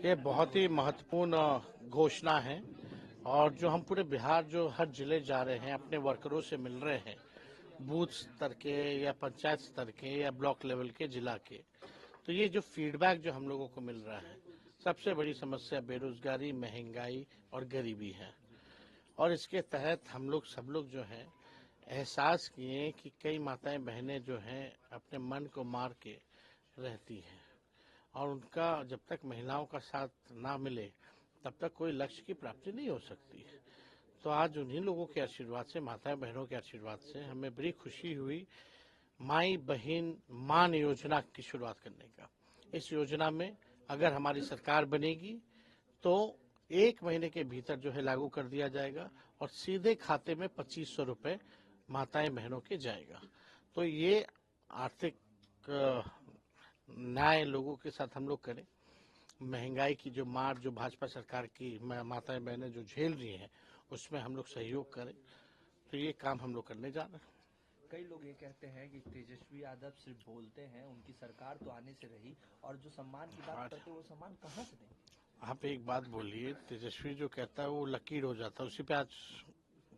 ये बहुत ही महत्वपूर्ण घोषणा है। और जो हम पूरे बिहार जो हर जिले जा रहे हैं, अपने वर्करों से मिल रहे हैं, बूथ स्तर के या पंचायत स्तर के या ब्लॉक लेवल के, जिला के, तो ये जो फीडबैक जो हम लोगों को मिल रहा है, सबसे बड़ी समस्या बेरोजगारी, महंगाई और गरीबी है। और इसके तहत हम लोग सब लोग जो हैं एहसास किए कि कई माताएं बहनें जो हैं अपने मन को मार के रहती हैं, और उनका जब तक महिलाओं का साथ ना मिले तब तक कोई लक्ष्य की प्राप्ति नहीं हो सकती। तो आज उन्हीं लोगों के आशीर्वाद से, माता बहनों के आशीर्वाद से हमें बड़ी खुशी हुई माई बहन मान योजना की शुरुआत करने का। इस योजना में अगर हमारी सरकार बनेगी तो 1 महीने के भीतर जो है लागू कर दिया जाएगा और सीधे खाते में 2500 रुपये माताएं बहनों के जाएगा। तो ये आर्थिक न्याय लोगों के साथ हम लोग करें। महंगाई की जो मार जो भाजपा सरकार की माताएं बहनें जो झेल रही हैं, उसमें हम लोग सहयोग करें। तो ये काम हम लोग करने जा रहे हैं। कई लोग ये कहते हैं कि तेजस्वी यादव सिर्फ बोलते हैं, उनकी सरकार तो आने से रही, और जो सम्मान की बात करते हैं वो सम्मान कहाँ से दें? आप एक बात बोलिए, तेजस्वी जो कहता है वो लकीर हो जाता है, उसी पे आज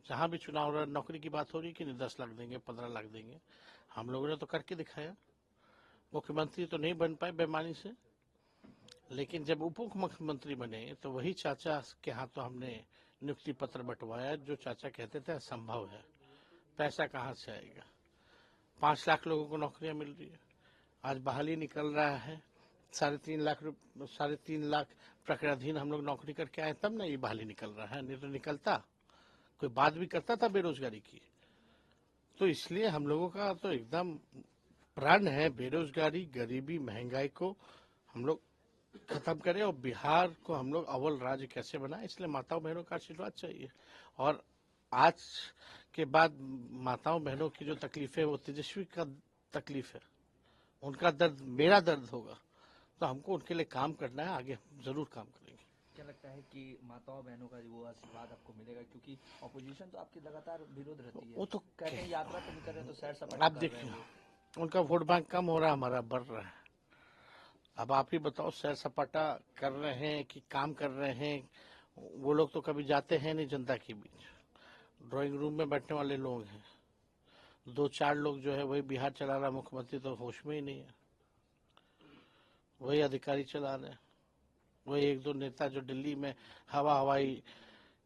जहाँ भी चुनाव हो रहा है नौकरी की बात हो रही है कि नहीं 10 लाख देंगे, 15 लाख देंगे। हम लोगों ने तो करके दिखाया। मुख्यमंत्री तो नहीं बन पाए बेईमानी से, लेकिन जब उप मुख्यमंत्री बने तो वही चाचा के हाथों हमने नियुक्ति पत्र बंटवाया। जो चाचा कहते थे असंभव है, पैसा कहाँ से आएगा। 5 लाख लोगों को नौकरियां मिल रही है। आज बहाली निकल रहा है, 3.5 लाख प्रक्रियाधीन हम लोग नौकरी करके आए, तब ना ये बहाली निकल रहा है, नहीं तो निकलता कोई बात भी करता था बेरोजगारी की। तो इसलिए हम लोगों का तो एकदम प्रण है बेरोजगारी, गरीबी, महंगाई को हम लोग खत्म करें और बिहार को हम लोग अव्वल राज्य कैसे बनाए। इसलिए माताओं बहनों का आशीर्वाद चाहिए। और आज के बाद माताओं बहनों की जो तकलीफ है वो तेजस्वी का तकलीफ है, उनका दर्द मेरा दर्द होगा। तो हमको उनके लिए काम करना है, आगे जरूर काम करेंगे। क्या लगता है कि माताओं बहनों का वो आशीर्वाद आपको मिलेगा? क्योंकि ऑपोजिशन तो आपकी लगातार विरोध रहती है, वो तो कहते हैं यात्रा तो नहीं कर रहे हैं तो सैर सपाटा आप कर रहे हैं देखिए, वो। उनका वोट बैंक कम हो रहा है, हमारा बढ़ रहा है। अब आप ही बताओ, सैर सपाटा कर रहे हैं कि काम कर रहे हैं? वो लोग तो कभी जाते हैं नहीं जनता के बीच। ड्राइंग रूम में बैठने वाले लोग हैं। 2-4 लोग जो है वही बिहार चला रहा, मुख्यमंत्री तो होश में ही नहीं है, वही अधिकारी चला रहे हैं। वही 1-2 नेता जो दिल्ली में हवाई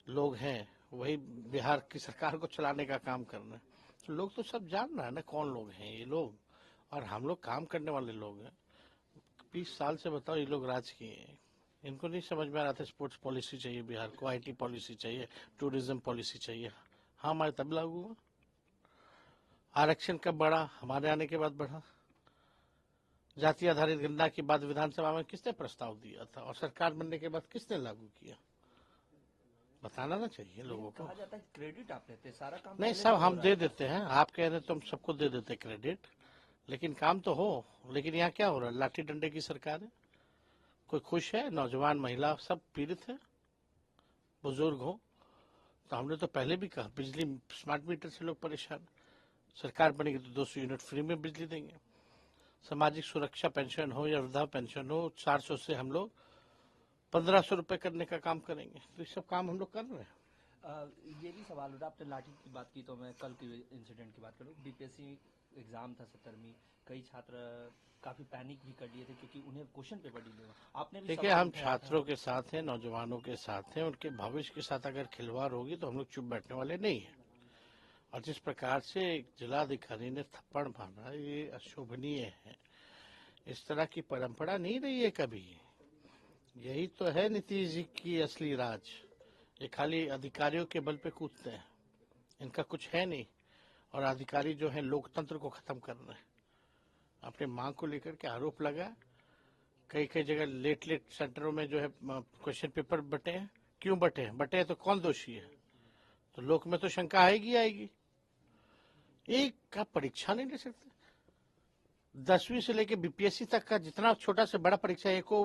लोग हैं, वही बिहार की सरकार को चलाने का काम कर रहे हैं। तो लोग तो सब जान रहा है ना कौन लोग हैं ये लोग, और हम लोग काम करने वाले लोग हैं। 20 साल से बताओ ये लोग राज किए हैं, इनको नहीं समझ में आ रहा था स्पोर्ट्स पॉलिसी चाहिए बिहार को, आईटी पॉलिसी चाहिए, टूरिज्म पॉलिसी चाहिए। हाँ, हमारे तब लागू हुआ। आरक्षण कब बढ़ा? हमारे आने के बाद बढ़ा। जाति आधारित गणना के बाद विधानसभा में किसने प्रस्ताव दिया था, और सरकार बनने के बाद किसने लागू किया? बताना ना चाहिए लोगों को। कहा जाता है क्रेडिट आप लेते हैं, सारा काम नहीं, पहले सब से हो हम रहा दे है। देते हैं, आप कह रहे तो हम सबको दे देते क्रेडिट, लेकिन काम तो हो। लेकिन यहाँ क्या हो रहा है? लाठी डंडे की सरकार है। कोई खुश है? नौजवान, महिला सब पीड़ित है, बुजुर्ग हो। तो हमने तो पहले भी कहा, बिजली स्मार्ट मीटर से लोग परेशान। सरकार बनेगी तो 200 यूनिट फ्री में बिजली देंगे। सामाजिक सुरक्षा पेंशन हो या वृद्धा पेंशन हो, 400 से हम लोग 1500 रुपए करने का काम करेंगे। तो ये सब काम हम लोग कर रहे हैं। ये भी सवाल उठा, आपने लाठी की बात की तो मैं कल के इंसिडेंट की बात करूँ। बीपीएससी एग्जाम था 17वीं, कई छात्र काफी पैनिक भी कर लिए थे क्योंकि उन्हें क्वेश्चन पेपर डिले हुआ। आपने भी देखिए, सवाल हम उठाया था। छात्रों के साथ हैं, नौजवानों के साथ हैं, उनके भविष्य के साथ अगर खिलवाड़ होगी तो हम लोग चुप बैठने वाले नहीं हैं। और जिस प्रकार से एक जिलाधिकारी ने थप्पड़ मारा, ये अशोभनीय है। इस तरह की परंपरा नहीं रही है कभी। यही तो है नीतीश जी की असली राज। ये खाली अधिकारियों के बल पे कूदते हैं, इनका कुछ है नहीं। और अधिकारी जो है लोकतंत्र को खत्म कर रहे हैं। अपने मांग को लेकर के आरोप लगा, कई कई जगह लेट सेंटरों में जो है क्वेश्चन पेपर बटे हैं। क्यों बटे हैं? बटे हैं तो कौन दोषी है? तो लोक में तो शंका आएगी आएगी। एक का परीक्षा नहीं ले सकते? 10वीं से लेके बीपीएससी तक का जितना छोटा से बड़ा परीक्षा है को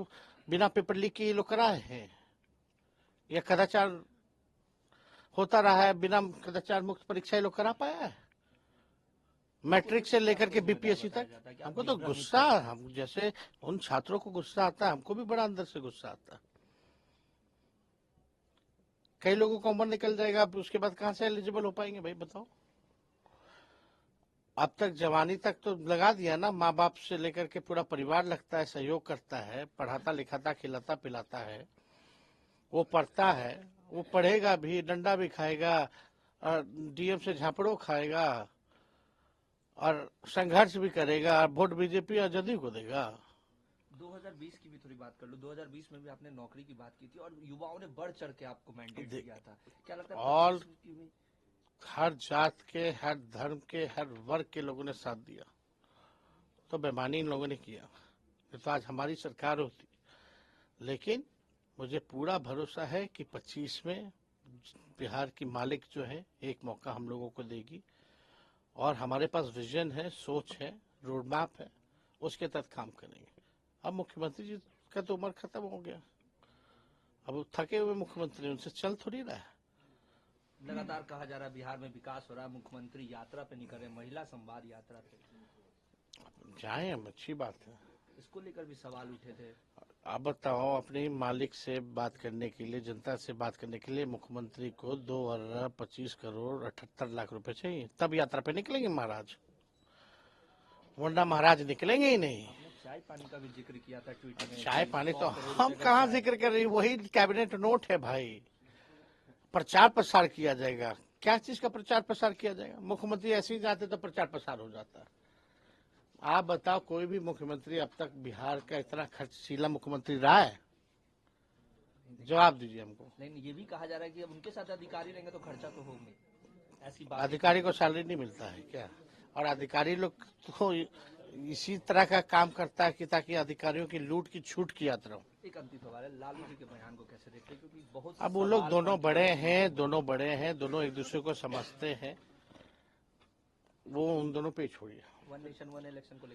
बिना पेपर लीक के ये लोग कराए हैं। या कदाचार होता रहा है, बिना कदाचार मुक्त परीक्षा ये लोग करा पाया है? मैट्रिक से लेकर के छात्रों को बीपीएससी बताया तक। जाता है कि आप हमको तो निगरानी गुस्सा, कर रहे हैं। हम जैसे उन छात्रों को गुस्सा आता है, हमको भी बड़ा अंदर से गुस्सा आता है। कई लोगों का उम्र निकल जाएगा, अब उसके बाद कहाँ से एलिजिबल हो पाएंगे भाई बताओ। अब तक जवानी तक तो लगा दिया ना, माँ बाप से लेकर के पूरा परिवार लगता है, सहयोग करता है, पढ़ाता लिखाता खिलाता पिलाता है, वो पढ़ता है, वो पढ़ेगा भी, डंडा भी खाएगा, डीएम से झापड़ो खाएगा, और संघर्ष भी करेगा, और वोट बीजेपी और जदयू को देगा। 2020 की भी थोड़ी बात कर लो। 2020 में भी आपने नौकरी की बात की थी और युवाओं ने बढ़ चढ़ के आपको मैंडेट दिया था। क्या लगता है और 25 की भी? हर जात के, हर धर्म के, हर वर्ग के लोगों ने साथ दिया, तो बेईमानी इन लोगों ने किया, नहीं तो आज हमारी सरकार होती। लेकिन मुझे पूरा भरोसा है कि 25 में बिहार की मालिक जो है एक मौका हम लोगों को देगी, और हमारे पास विजन है, सोच है, रोड मैप है, उसके तहत काम करेंगे। अब मुख्यमंत्री जी का तो उम्र खत्म हो गया, अब वो थके हुए मुख्यमंत्री, उनसे चल थोड़ी रहा है। लगातार कहा जा रहा है बिहार में विकास हो रहा है, मुख्यमंत्री यात्रा पे नहीं कर रहे, महिला संवाद यात्रा पे। जाए हम, अच्छी बात है। इसको लेकर भी सवाल उठे थे। आप बताओ, अपने मालिक से बात करने के लिए, जनता से बात करने के लिए मुख्यमंत्री को 2 अरब 25 करोड़ 78 लाख रुपए चाहिए, तब यात्रा पे निकलेंगे महाराज, वरना महाराज निकलेंगे ही नहीं। आपने चाय पानी का भी जिक्र किया था ट्वीट में। चाय कि पानी 100 तो करोड़ हम रुपए का कहाँ चाय। जिक्र कर रहे हैं, वही कैबिनेट नोट है भाई। प्रचार प्रसार किया जाएगा, क्या चीज का प्रचार प्रसार किया जाएगा? मुख्यमंत्री ऐसे ही जाते तो प्रचार प्रसार हो जाता। आप बताओ, कोई भी मुख्यमंत्री अब तक बिहार का इतना खर्चशीला मुख्यमंत्री रहा है? जवाब दीजिए हमको। लेकिन ये भी कहा जा रहा है कि अब उनके साथ अधिकारी रहेंगे तो खर्चा तो होंगे, ऐसी बात। अधिकारी को सैलरी नहीं मिलता है क्या? और अधिकारी लोग तो इसी तरह का काम करता है कि ताकि अधिकारियों की लूट की छूट की यात्रा हो। एक अंतिम सवाल है, लालू जी के बयान को कैसे देखते हैं? क्योंकि बहुत अब वो लोग सवाल दोनों पार्टी बड़े को लेकर हैं, दोनों एक दूसरे को समझते हैं, वो उन दोनों पे छोड़िए। वन नेशन वन इलेक्शन को लेकर